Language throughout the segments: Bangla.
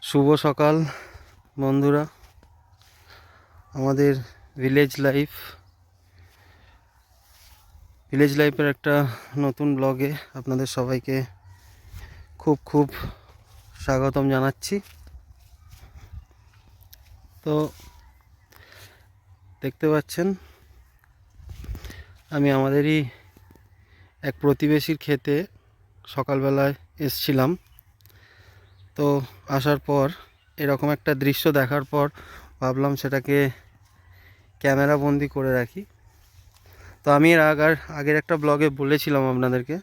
শুভ সকাল বন্ধুরা। আমাদের ভিলেজ লাইফের একটা নতুন ব্লগে আপনাদের সবাইকে খুব খুব স্বাগতম জানাচ্ছি। তো দেখতে পাচ্ছেন আমি আমাদেরই এক প্রতিবেশীর ক্ষেতে সকালবেলায় এসছিলাম। তো আসার পর এরকম একটা দৃশ্য দেখার পর ভাবলাম সেটাকে ক্যামেরা বন্দি করে রাখি। তো আমি এর আগের একটা ব্লগে বলেছিলাম আপনাদেরকে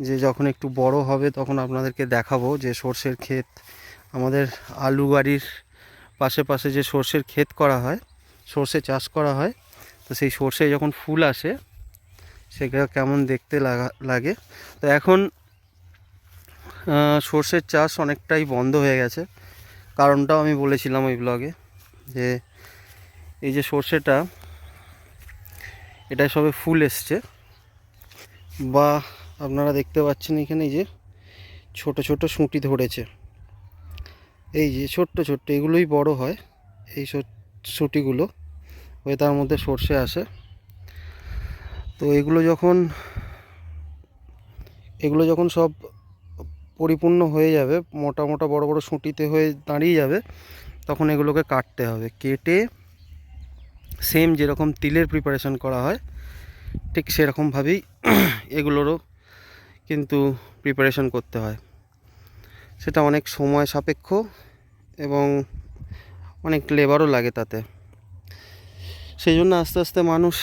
যে যখন একটু বড় হবে তখন আপনাদেরকে দেখাবো যে সর্ষের ক্ষেত, আমাদের আলু বাড়ির পাশে যে সর্ষের ক্ষেত করা হয়, সর্ষে চাষ করা হয়, তো সেই সর্ষে যখন ফুল আসে সেটা কেমন দেখতে লাগে। তো এখন সর্ষের চাষ অনেকটাই বন্ধ হয়ে গেছে। কারণটাও আমি বলেছিলাম ওই ব্লগে যে এই যে সর্ষেটা, এটা সবে ফুল এসছে, বা আপনারা দেখতে পাচ্ছেন এখানে এই যে ছোট ছোট সুঁটি ধরেছে, এই যে ছোট্ট ছোট্ট এগুলোই বড় হয়, এই সুঁটিগুলো হয়ে তার মধ্যে সর্ষে আসে। তো এগুলো যখন সব পরিপূর্ণ হয়ে যাবে, মোটা মোটা বড় বড় সুঁটিতে হয়ে দাঁড়িয়ে যাবে, তখন এগুলোকে কাটতে হবে। কেটে সেম যেরকম তিলের প্রিপারেশন করা হয় ঠিক সেরকমভাবেই এগুলোরও কিন্তু প্রিপারেশন করতে হয়। সেটা অনেক সময় সাপেক্ষ এবং অনেক লেবারও লাগে তাতে। সেই জন্য আস্তে আস্তে মানুষ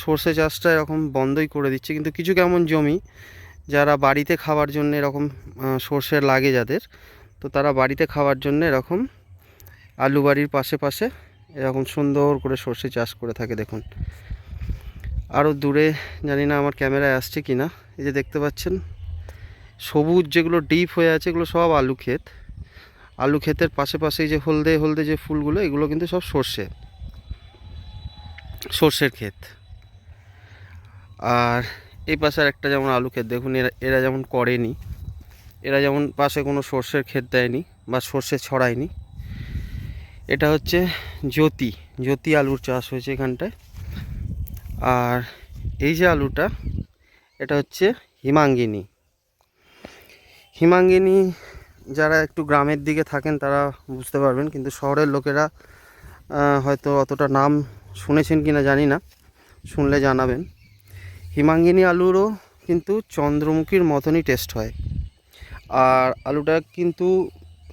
সর্ষে চাষটা এরকম বন্ধই করে দিচ্ছে। কিন্তু কিছু কেমন জমি যারা বাড়িতে খাওয়ার জন্য এরকম সর্ষে লাগে যাদের, তো তারা বাড়িতে খাওয়ার জন্য এরকম আলু বাড়ির পাশে এরকম সুন্দর করে সর্ষে চাষ করে থাকে। দেখুন আরও দূরে, জানি না আমার ক্যামেরায় আসছে কি না, এই যে দেখতে পাচ্ছেন সবুজ যেগুলো ডিপ হয়ে আছে, এগুলো সব আলু ক্ষেত। আলু ক্ষেতের পাশে যে হলদে হলদে যে ফুলগুলো, এগুলো কিন্তু সব সর্ষের ক্ষেত। আর এই পাশে একটা যেমন আলু ক্ষেত, দেখুন এরা যেমন করেনি, এরা যেমন পাশে কোনো সর্ষের ক্ষেত দেয়নি বা সর্ষে ছড়ায়নি। এটা হচ্ছে জ্যোতি আলুর চাষ হয়েছে এখানটায়। আর এই যে আলুটা, এটা হচ্ছে হিমাঙ্গিনী। যারা একটু গ্রামের দিকে থাকেন তারা বুঝতে পারবেন, কিন্তু শহরের লোকেরা হয়তো অতটা নাম শুনেছেন কিনা জানি না, শুনলে জানাবেন। হিমাঙ্গিনী আলুরও কিন্তু চন্দ্রমুখীর মতনই টেস্ট হয়। আর আলুটা কিন্তু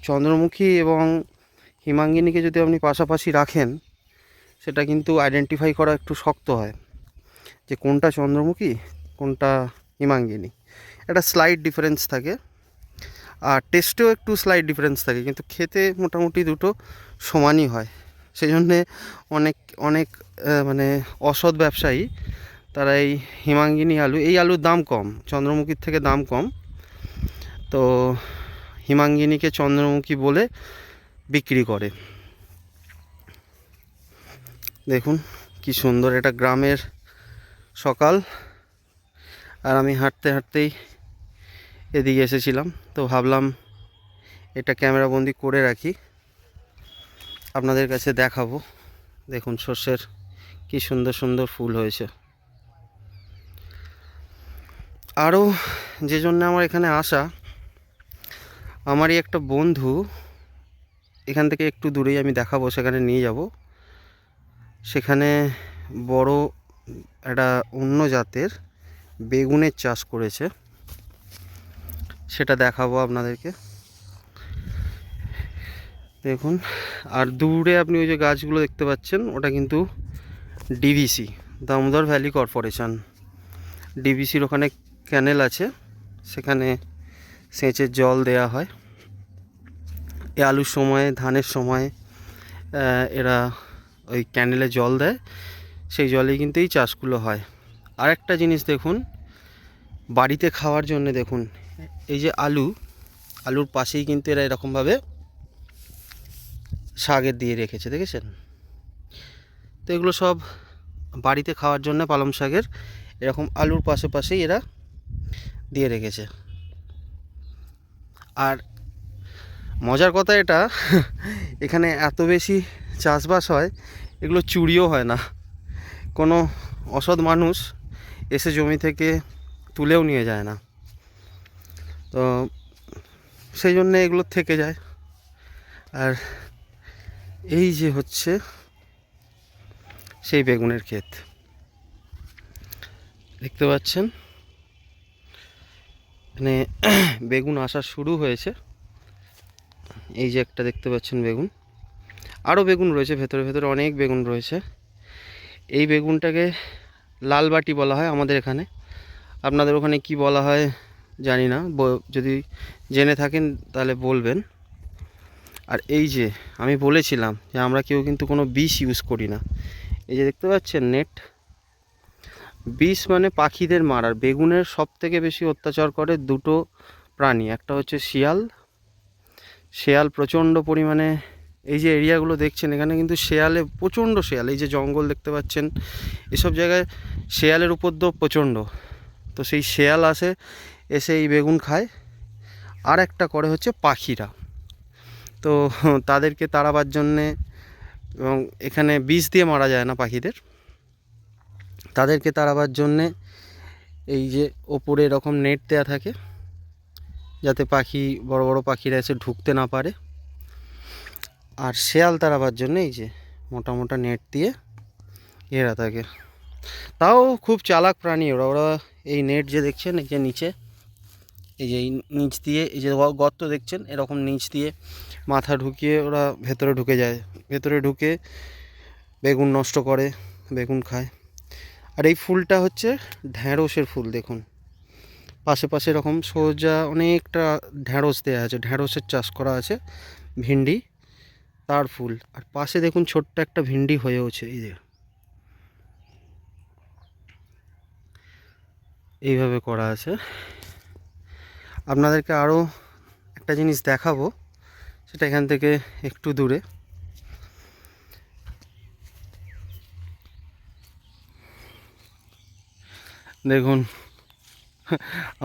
চন্দ্রমুখী এবং হিমাঙ্গিনীকে যদি আপনি পাশাপাশি রাখেন, সেটা কিন্তু আইডেন্টিফাই করা একটু শক্ত হয় যে কোনটা চন্দ্রমুখী কোনটা হিমাঙ্গিনী। একটা স্লাইট ডিফারেন্স থাকে, আর টেস্টেও একটু স্লাইট ডিফারেন্স থাকে, কিন্তু খেতে মোটামুটি দুটো সমানই হয়। সেই জন্যে অনেক অনেক মানে অসৎ ব্যবসায়ী তারা এই হিমাঙ্গিনী এই আলুর দাম কম, চন্দ্রমুখীর থেকে দাম কম, তো হিমাঙ্গিনীকে চন্দ্রমুখী বলে বিক্রি করে। দেখুন কি সুন্দর, এটা গ্রামের সকাল, আর আমি হাঁটতেই এদিকে এসেছিলাম। তো ভাবলাম এটা ক্যামেরা বন্দি করে রাখি, আপনাদের কাছে দেখাবো। দেখুন সর্ষের কি সুন্দর সুন্দর ফুল হয়েছে। আরও যে জন্য আমার এখানে আসা, আমারই একটা বন্ধু এখান থেকে একটু দূরেই, আমি দেখাবো, সেখানে নিয়ে যাব। সেখানে বড় একটা অন্য জাতের বেগুনের চাষ করেছে, সেটা দেখাবো আপনাদেরকে। দেখুন, আর দূরে আপনি ওই যে গাছগুলো দেখতে পাচ্ছেন, ওটা কিন্তু ডিভিসি, দামোদর ভ্যালি কর্পোরেশন। ডিভিসির ওখানে ক্যানেল আছে, সেখানে সেচের জল দেয়া হয়। এই আলুর সময়, ধানের সময় এরা ওই ক্যানেলে জল দেয়, সেই জলেই কিন্তু এই চাষগুলো হয়। আর একটা জিনিস দেখুন, বাড়িতে খাওয়ার জন্য দেখুন এই যে আলুর পাশেই কিন্তু এরা এরকমভাবে শাকের দিয়ে রেখেছে, দেখেছেন? তো এগুলো সব বাড়িতে খাওয়ার জন্য পালং শাকের এরকম আলুর পাশেই এরা দিয়ে রেখেছে। আর মজার কথা এটা এখানে এত বেশি চাষবাস হয়, এগুলো চুরিও হয় না। কোনো অসৎ মানুষ এসে জমি থেকে তুলেও নিয়ে যায় না, তো সেই জন্য এগুলো থেকে যায়। আর এই যে হচ্ছে সেই বেগুনের ক্ষেত, দেখতে পাচ্ছেন মানে বেগুন আসা শুরু হয়েছে। এই যে একটা দেখতে পাচ্ছেন বেগুন, আরও বেগুন রয়েছে ভেতরে ভেতরে, অনেক বেগুন রয়েছে। এই বেগুনটাকে লালবাটি বলা হয় আমাদের এখানে, আপনাদের ওখানে কি বলা হয় জানি না, যদি জেনে থাকেন তাহলে বলবেন। আর এই যে আমি বলেছিলাম যে আমরা কেউ কিন্তু কোনো বিষ ইউজ করি না। এই যে দেখতে পাচ্ছেন নেট, বিষ মানে পাখিদের মারার। বেগুনের সব থেকে বেশি অত্যাচার করে দুটো প্রাণী, একটা হচ্ছে শিয়াল। শেয়াল প্রচণ্ড পরিমাণে, এই যে এরিয়াগুলো দেখছেন এখানে কিন্তু শেয়ালে প্রচণ্ড শেয়াল, এই যে জঙ্গল দেখতে পাচ্ছেন এসব জায়গায় শেয়ালের উপদ্রব প্রচণ্ড। তো সেই শেয়াল আসে, এসে এই বেগুন খায়। আর একটা করে হচ্ছে পাখিরা, তো তাদেরকে তাড়াবার জন্যে, এবং এখানে বিষ দিয়ে মারা যায় না পাখিদের, তাদেরকে তাড়াবার জন্যে এই যে ওপরে এরকম নেট দেওয়া থাকে, যাতে পাখি, বড় বড় পাখিরা এসে ঢুকতে না পারে। আর শেয়াল তাড়াবার জন্য এই যে মোটা মোটা নেট দিয়ে ঘেরা থাকে। তাও খুব চালাক প্রাণী ওরা। ওরা এই নেট যে দেখছেন, এই যে নিচে, এই যে নিচ দিয়ে, এই যে গর্ত দেখছেন, এরকম নিচ দিয়ে মাথা ঢুকিয়ে ওরা ভেতরে ঢুকে যায়। ভেতরে ঢুকে বেগুন নষ্ট করে, বেগুন খায়। আর এই ফুলটা হচ্ছে ঢ্যাঁড়সের ফুল, দেখুন পাশে পাশে এরকম সোজা অনেকটা ঢ্যাঁড়স দেওয়া আছে, ঢ্যাঁড়সের চাষ করা আছে, ভিন্ডি তার ফুল। আর পাশে দেখুন ছোট্ট একটা ভিন্ডি হয়েওছে, এই যে এইভাবে করা আছে। আপনাদেরকে আরও একটা জিনিস দেখাবো, সেটা এখান থেকে একটু দূরে। দেখুন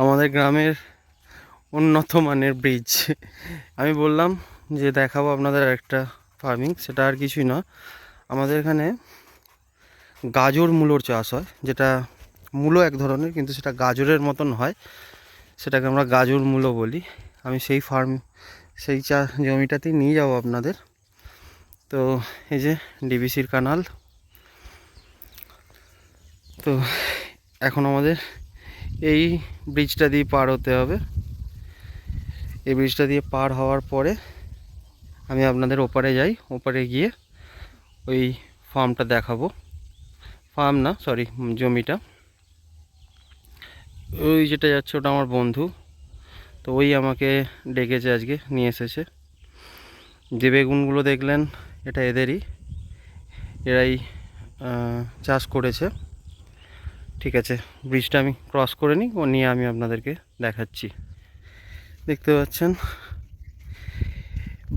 আমাদের গ্রামের উন্নত মানের ব্রিজ। আমি বললাম যে দেখাবো আপনাদের একটা ফার্মিং, সেটা আর কিছুই না, আমাদের এখানে গাজর মূলোর চাষ হয়, যেটা মূলো এক ধরনের কিন্তু সেটা গাজরের মতন হয়, সেটাকে আমরা গাজর মূলো বলি। আমি সেই সেই জমিটাতেই নিয়ে যাব আপনাদের। তো এই যে ডিবিসির কানাল, তো এখন আমাদের এই ব্রিজটা দিয়ে পার হতে হবে। এই ব্রিজটা দিয়ে পার হওয়ার পরে আমি আপনাদের ওপারে যাই, ওপারে গিয়ে ওই ফার্মটা দেখাবো। ফার্ম না, সরি, জমিটা। ওই যেটা যাচ্ছে ওটা আমার বন্ধু, তো ওই আমাকে ডেকেছে, আজকে নিয়ে এসেছে। যে বেগুনগুলো দেখলেন এটা এদেরই, এরাই চাষ করেছে। ঠিক আছে, ব্রিজটা আমি ক্রস করে নিই, ও নিয়ে আমি আপনাদেরকে দেখাচ্ছি। দেখতে পাচ্ছেন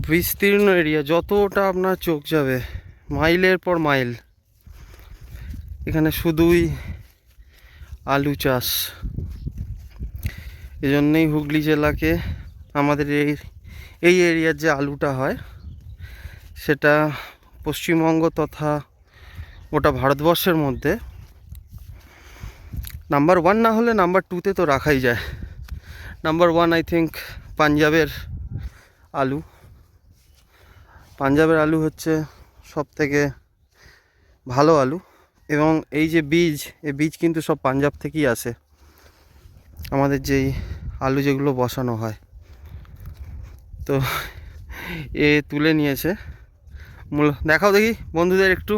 বিস্তীর্ণ এরিয়া, যতটা আপনার চোখ যাবে, মাইলের পর মাইল, এখানে শুধুই আলু চাষ। এজন্যই হুগলি জেলাকে, আমাদের এই এরিয়ার যে আলুটা হয় সেটা পশ্চিমবঙ্গ তথা গোটা ভারতবর্ষের মধ্যে নাম্বার 1 না হলে নাম্বার 2তে তো রাখাই যায়। নাম্বার 1 আই থিঙ্ক পাঞ্জাবের আলু। পাঞ্জাবের আলু হচ্ছে সব থেকে ভালো আলু, এবং এই যে বীজ, এই বীজ কিন্তু সব পাঞ্জাব থেকেই আসে, আমাদের যেই আলু যেগুলো বসানো হয়। তো এ তুলে নিয়েছে মূলো, দেখাও দেখি বন্ধুদের একটু,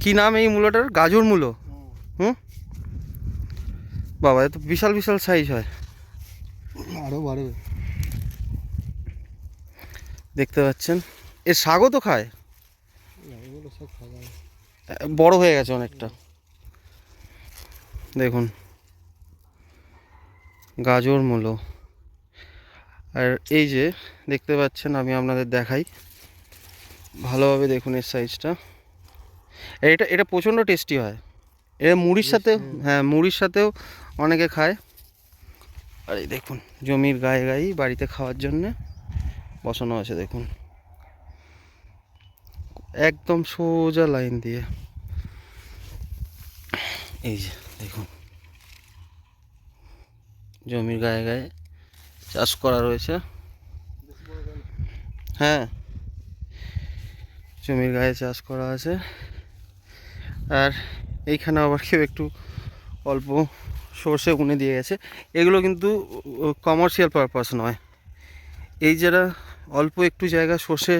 কি নাম এই মূলোটার? গাজর মূলো। বাবা, এ তো বিশাল বিশাল সাইজ হয়, আরও বাড়বে। দেখতে পাচ্ছেন। এর শাকও তো খায়, এগুলো সব খাওয়া হয়। বড় হয়ে গেছে অনেকটা। দেখুন গাজর মূলো। আর এই যে দেখতে পাচ্ছেন, আমি আপনাদের দেখাই ভালোভাবে, দেখুন এর সাইজটা। এটা এটা প্রচণ্ড টেস্টি হয়, এটা মুড়ির সাথেও, হ্যাঁ মুড়ির সাথেও অনেকে খায়। আর এই দেখুন জমির গায়ে গায়েই বাড়িতে খাওয়ার জন্যে বসানো আছে দেখুন, একদম সোজা লাইন দিয়ে। এই যে দেখুন, জমির গায়ে গায়ে চাষ করা রয়েছে। হ্যাঁ, জমির গায়ে চাষ করা আছে। আর এইখানে আবার কেউ একটু অল্প সর্ষে উনে দিয়ে গেছে। এগুলো কিন্তু কমার্শিয়াল পারপাস নয়। এই যারা অল্প একটু জায়গা সর্ষে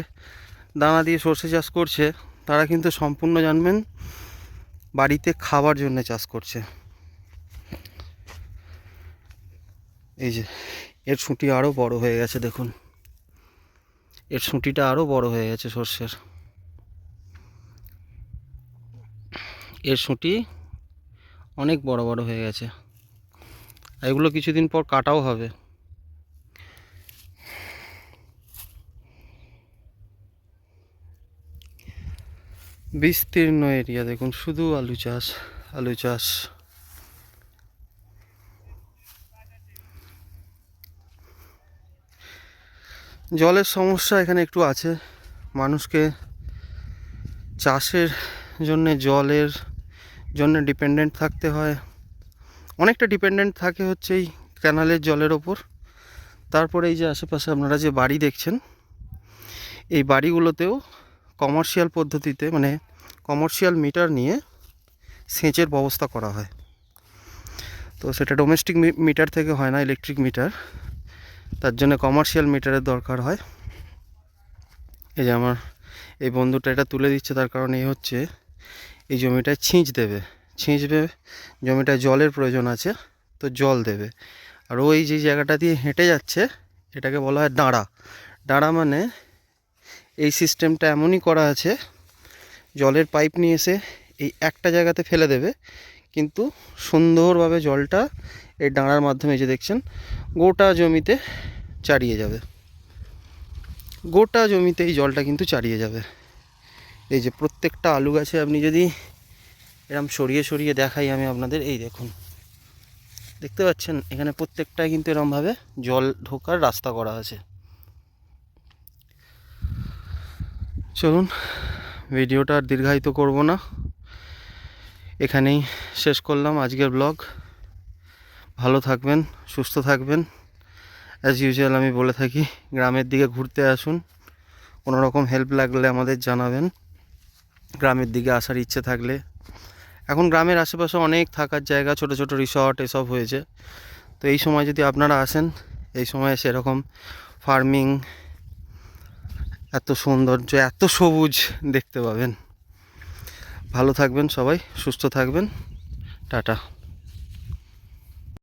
দানা দিয়ে সর্ষে চাষ করছে, তারা কিন্তু সম্পূর্ণ জানবেন বাড়িতে খাবার জন্য চাষ করছে। এই যে এর সুঁটি আরও বড় হয়ে গেছে দেখুন, এর সুঁটিটা আরও বড় হয়ে গেছে সর্ষের। এর সুঁটি অনেক বড় বড় হয়ে গেছে। এগুলো কিছুদিন পর কাটাও হবে। বিস্তীর্ণ এরিয়া দেখুন, শুধু আলু চাষ, আলু চাষ। জলের সমস্যা এখানে একটু আছে। মানুষকে চাষের জন্যে জলের জন্য ডিপেন্ডেন্ট থাকতে হয়। অনেকটা ডিপেন্ডেন্ট থাকে হচ্ছে এই ক্যানালের জলের ওপর। তারপরে এই যে আশেপাশে আপনারা যে বাড়ি দেখছেন, এই বাড়িগুলোতেও কমার্শিয়াল পদ্ধতিতে, মানে কমার্শিয়াল মিটার নিয়ে সেচের ব্যবস্থা করা হয়। তো সেটা ডোমেস্টিক মিটার থেকে হয় না, ইলেকট্রিক মিটার। তার জন্য কমার্শিয়াল মিটারের দরকার হয়। এই যে আমার এই বন্ধুটা এটা তুলে দিচ্ছে, তার কারণ এই হচ্ছে এই জমিটায় ছিঁচ দেবে, ছিঁচবে, জমিটায় জলের প্রয়োজন আছে, তো জল দেবে। আর ওই যে জায়গাটা দিয়ে হেঁটে যাচ্ছে, এটাকে বলা হয় ডাঁড়া। ডাঁড়া মানে এই সিস্টেমটা এমনই করা আছে, জলের পাইপ নিয়ে এসে এই একটা জায়গাতে ফেলে দেবে, কিন্তু সুন্দরভাবে জলটা এই ডাঁড়ার মাধ্যমে, যে দেখছেন, গোটা জমিতে চারিয়ে যাবে। গোটা জমিতে এই জলটা কিন্তু চারিয়ে যাবে। এই যে প্রত্যেকটা আলু গাছে আপনি যদি এরকম সরিয়ে সরিয়ে দেখাই আমি আপনাদের, এই দেখুন, দেখতে পাচ্ছেন এখানে প্রত্যেকটায় কিন্তু এরকমভাবে জল ঢোকার রাস্তা করা আছে। চলুন, ভিডিওটা আর দীর্ঘায়িত করব না, এখানেই শেষ করলাম আজকের ব্লগ। ভালো থাকবেন, সুস্থ থাকবেন। অ্যাজ ইউজুয়াল আমি বলে থাকি, গ্রামের দিকে ঘুরতে আসুন, কোনো রকম হেল্প লাগলে আমাদের জানাবেন। গ্রামের দিকে আসার ইচ্ছে থাকলে, এখন গ্রামের আশেপাশে অনেক থাকার জায়গা, ছোট ছোট রিসর্ট এসব হয়েছে। তো এই সময় যদি আপনারা আসেন, এই সময় সেরকম ফার্মিং, এত সৌন্দর্য, এত সবুজ দেখতে পাবেন। ভালো থাকবেন সবাই, সুস্থ থাকবেন, টাটা।